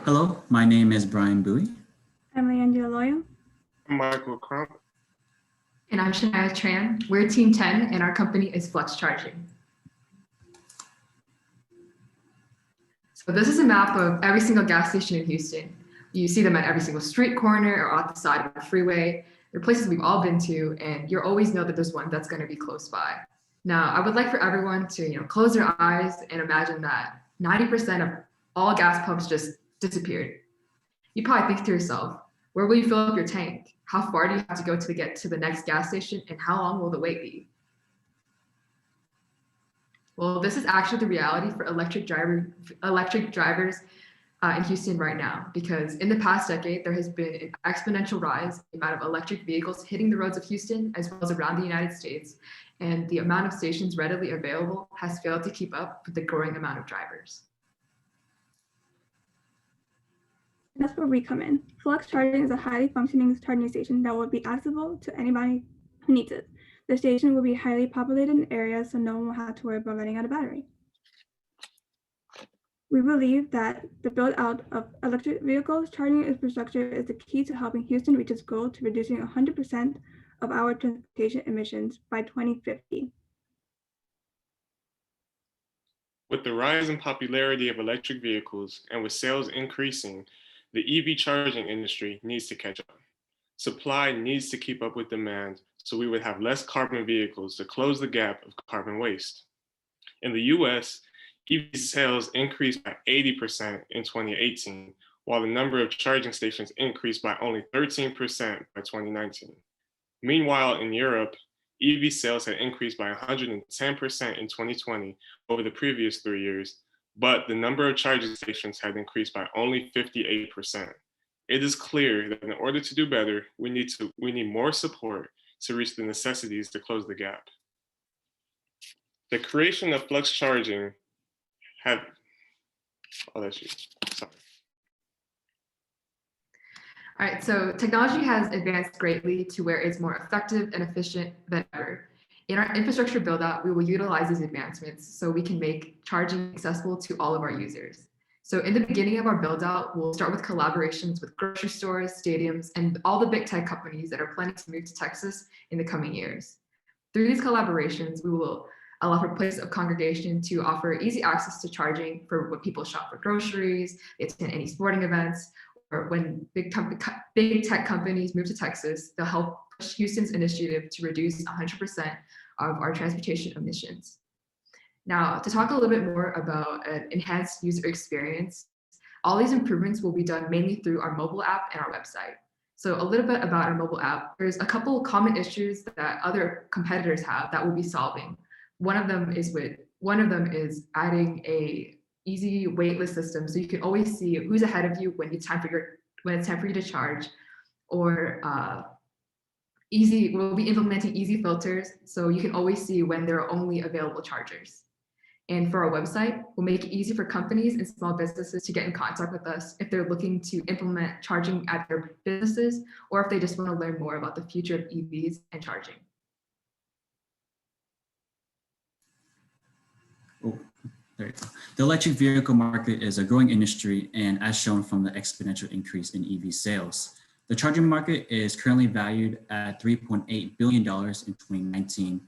Hello, my name is Brian Bui. I'm Liangely Aloyo. I'm Michael Crump. And I'm Shania Tran. We're Team 10 and our company is Flux Charging. So this is a map of every single gas station in Houston. You see them at every single street corner or at the side of the freeway. They're places we've all been to, and you always know that there's one that's going to be close by. Now, I would like for everyone to close their eyes and imagine that 90% of all gas pumps just disappeared. You probably think to yourself, where will you fill up your tank? How far do you have to go to get to the next gas station, and how long will the wait be? Well, this is actually the reality for electric drivers in Houston right now, because in the past decade, there has been an exponential rise in the amount of electric vehicles hitting the roads of Houston, as well as around the United States, and the amount of stations readily available has failed to keep up with the growing amount of drivers. That's where we come in. Flux Charging is a highly functioning charging station that will be accessible to anybody who needs it. The station will be highly populated in areas, so no one will have to worry about running out of battery. We believe that the build out of electric vehicles charging infrastructure is the key to helping Houston reach its goal to reducing 100% of our transportation emissions by 2050. With the rise in popularity of electric vehicles and with sales increasing, the EV charging industry needs to catch up. Supply needs to keep up with demand so we would have less carbon vehicles to close the gap of carbon waste. In the US, EV sales increased by 80% in 2018, while the number of charging stations increased by only 13% by 2019. Meanwhile, in Europe, EV sales had increased by 110% in 2020 over the previous 3 years, but the number of charging stations had increased by only 58%. It is clear that in order to do better, we need more support to reach the necessities to close the gap. The creation of Flux Charging All right, so technology has advanced greatly to where it's more effective and efficient than ever. In our infrastructure build out, we will utilize these advancements so we can make charging accessible to all of our users. So in the beginning of our build out, we'll start with collaborations with grocery stores, stadiums, and all the big tech companies that are planning to move to Texas in the coming years. Through these collaborations, we will allow for places of congregation to offer easy access to charging for when people shop for groceries, they attend any sporting events, or when big tech companies move to Texas, they'll help push Houston's initiative to reduce 100% of our transportation emissions. Now, to talk a little bit more about an enhanced user experience, all these improvements will be done mainly through our mobile app and our website. So a little bit about our mobile app. There's a couple of common issues that other competitors have that we'll be solving. One of them is adding a easy waitlist system, so you can always see who's ahead of you when it's time for you to charge. Or we'll be implementing easy filters, so you can always see when there are only available chargers. And for our website, we'll make it easy for companies and small businesses to get in contact with us if they're looking to implement charging at their businesses, or if they just want to learn more about the future of EVs and charging. Oh, there you go. The electric vehicle market is a growing industry, and as shown from the exponential increase in EV sales, the charging market is currently valued at $3.8 billion in 2019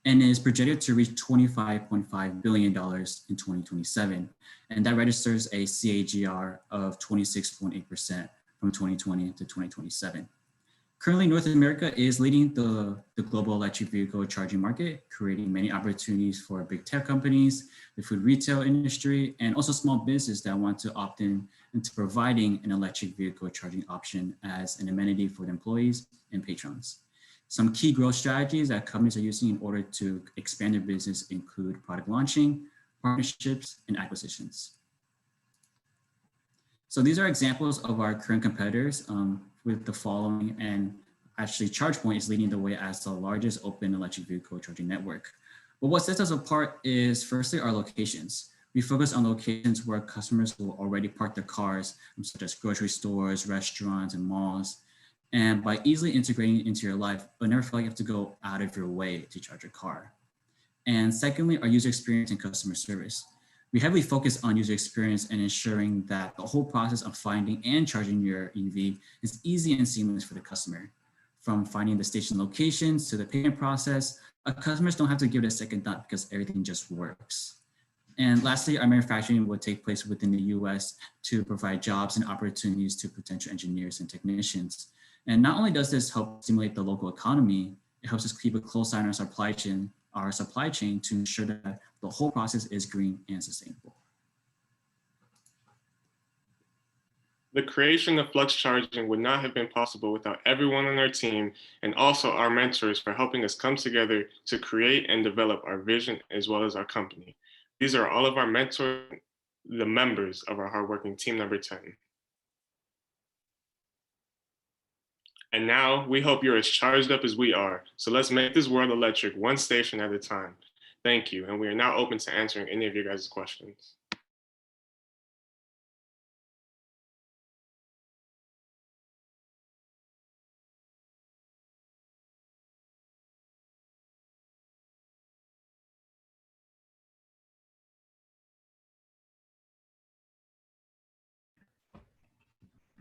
and is projected to reach $25.5 billion in 2027. And that registers a CAGR of 26.8% from 2020 to 2027. Currently, North America is leading the global electric vehicle charging market, creating many opportunities for big tech companies, the food retail industry, and also small businesses that want to opt in into providing an electric vehicle charging option as an amenity for the employees and patrons. Some key growth strategies that companies are using in order to expand their business include product launching, partnerships, and acquisitions. So these are examples of our current competitors with the following, and actually ChargePoint is leading the way as the largest open electric vehicle charging network. But what sets us apart is firstly our locations. We focus on locations where customers will already park their cars, such as grocery stores, restaurants, and malls. And by easily integrating it into your life, you'll never feel like you have to go out of your way to charge your car. And secondly, our user experience and customer service. We heavily focus on user experience and ensuring that the whole process of finding and charging your EV is easy and seamless for the customer. From finding the station locations to the payment process, our customers don't have to give it a second thought because everything just works. And lastly, our manufacturing will take place within the US to provide jobs and opportunities to potential engineers and technicians. And not only does this help stimulate the local economy, it helps us keep a close eye on our supply chain to ensure that the whole process is green and sustainable. The creation of Flux Charging would not have been possible without everyone on our team and also our mentors for helping us come together to create and develop our vision as well as our company. These are all of our mentors, the members of our hardworking team number 10. And now we hope you're as charged up as we are. So let's make this world electric one station at a time. Thank you. And we are now open to answering any of your guys' questions.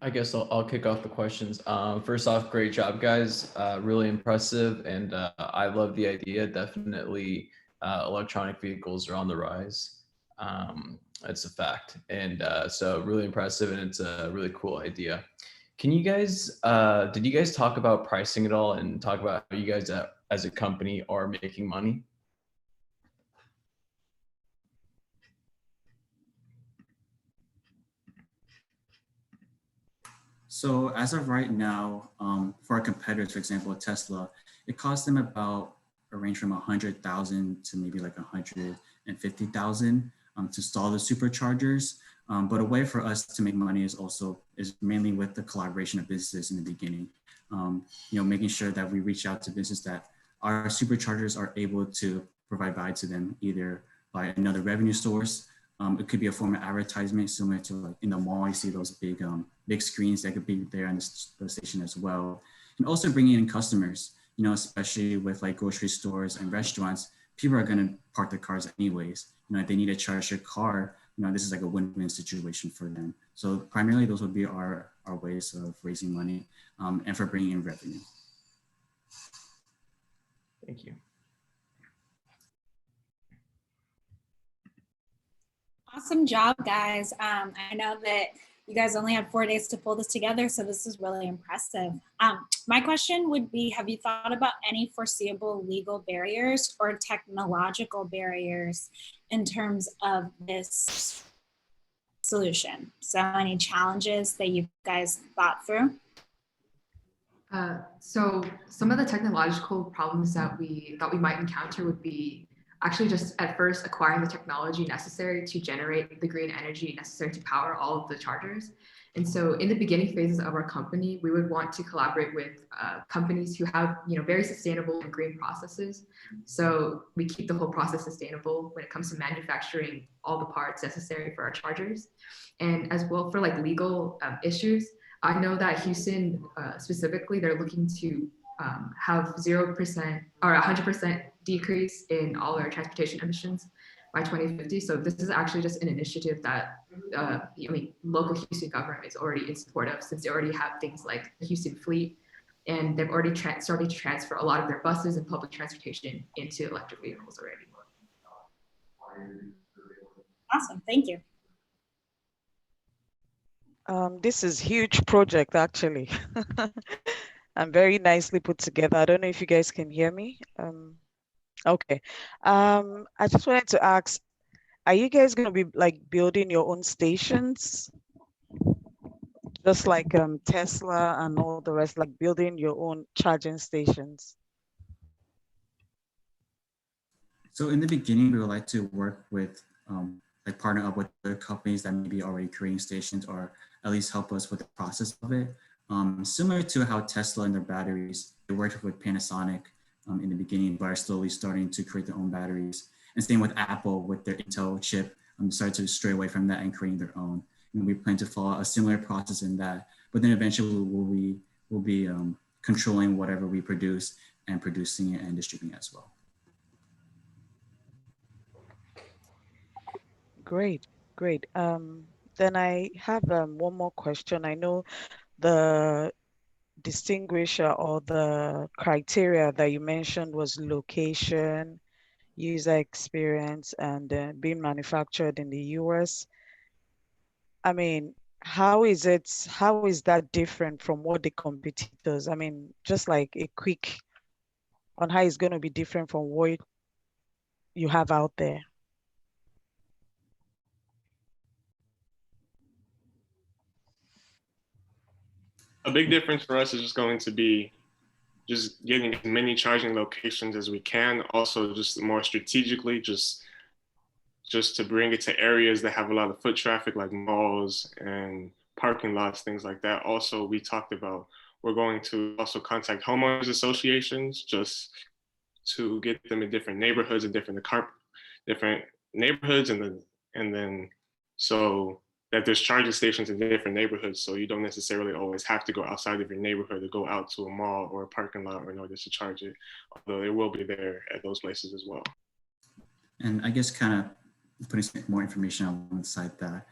I guess I'll kick off the questions. First off, great job, guys. Really impressive. And I love the idea. Definitely electronic vehicles are on the rise. It's a fact. And so really impressive. And it's a really cool idea. Can you guys, did you guys talk about pricing at all and talk about how you guys as a company are making money? So as of right now, for our competitors, for example, Tesla, it costs them about a range from 100,000 to maybe like 150,000 to install the superchargers. But a way for us to make money is mainly with the collaboration of businesses in the beginning. Making sure that we reach out to businesses that our superchargers are able to provide value to them either by another revenue source. It could be a form of advertisement similar to like in the mall, you see those big screens that could be there on the station as well. And also bringing in customers, especially with like grocery stores and restaurants, people are going to park their cars anyways. If they need to charge their car, this is like a win-win situation for them. So primarily those would be our ways of raising money and for bringing in revenue. Thank you. Awesome job, guys. I know that you guys only had 4 days to pull this together, so this is really impressive. My question would be, have you thought about any foreseeable legal barriers or technological barriers in terms of this solution? So any challenges that you guys thought through? So some of the technological problems that we thought we might encounter would be actually just at first acquiring the technology necessary to generate the green energy necessary to power all of the chargers. And so in the beginning phases of our company, we would want to collaborate with companies who have very sustainable and green processes. So we keep the whole process sustainable when it comes to manufacturing all the parts necessary for our chargers. And as well for like legal issues, I know that Houston specifically, they're looking to have 0% or 100% decrease in all our transportation emissions by 2050. So this is actually just an initiative that local Houston government is already in support of, since they already have things like the Houston fleet, and they've already started to transfer a lot of their buses and public transportation into electric vehicles already. Awesome, thank you. This is huge project actually, and very nicely put together. I don't know if you guys can hear me. Okay. I just wanted to ask, are you guys going to be like building your own stations? Just like Tesla and all the rest, like building your own charging stations? So in the beginning, we would like to work with, partner up with other companies that may be already creating stations or at least help us with the process of it. Similar to how Tesla and their batteries, they worked with Panasonic in the beginning, but are slowly starting to create their own batteries. And same with Apple with their Intel chip, started to stray away from that and creating their own. And we plan to follow a similar process in that, but then eventually we'll be controlling whatever we produce and producing it and distributing it as well. Great, great. Then I have one more question. I know the distinguisher or the criteria that you mentioned was location, user experience, and being manufactured in the US. I mean, how is that different from what the competitors? I mean, just like a quick on how it's going to be different from what you have out there. A big difference for us is just going to be just getting as many charging locations as we can. Also, just more strategically, just to bring it to areas that have a lot of foot traffic, like malls and parking lots, things like that. Also, we talked about we're going to also contact homeowners associations just to get them in different neighborhoods and different neighborhoods, and then so that there's charging stations in different neighborhoods, so you don't necessarily always have to go outside of your neighborhood to go out to a mall or a parking lot in order to charge it, although it will be there at those places as well. And I guess kind of putting some more information alongside that.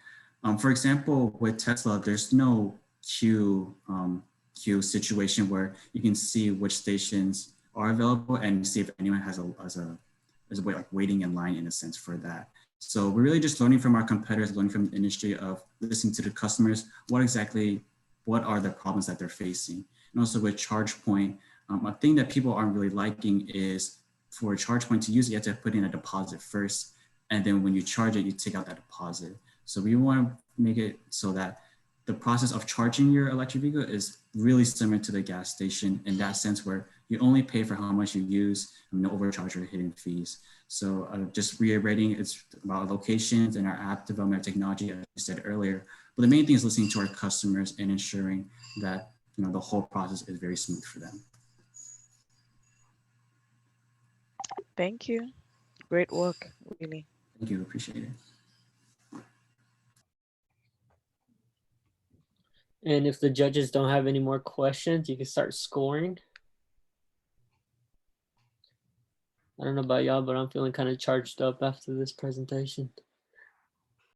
For example, with Tesla, there's no queue situation where you can see which stations are available and see if anyone has a way like waiting in line in a sense for that. So we're really just learning from our competitors, learning from the industry of listening to the customers, what are the problems that they're facing. And also with ChargePoint, a thing that people aren't really liking is for a ChargePoint to use it, you have to put in a deposit first. And then when you charge it, you take out that deposit. So we want to make it so that the process of charging your electric vehicle is really similar to the gas station in that sense, where you only pay for how much you use and no overcharge or hidden fees. So just reiterating, it's about locations and our app development technology, as you said earlier. But the main thing is listening to our customers and ensuring that the whole process is very smooth for them. Thank you. Great work, really. Thank you, appreciate it. And if the judges don't have any more questions, you can start scoring. I don't know about y'all, but I'm feeling kind of charged up after this presentation.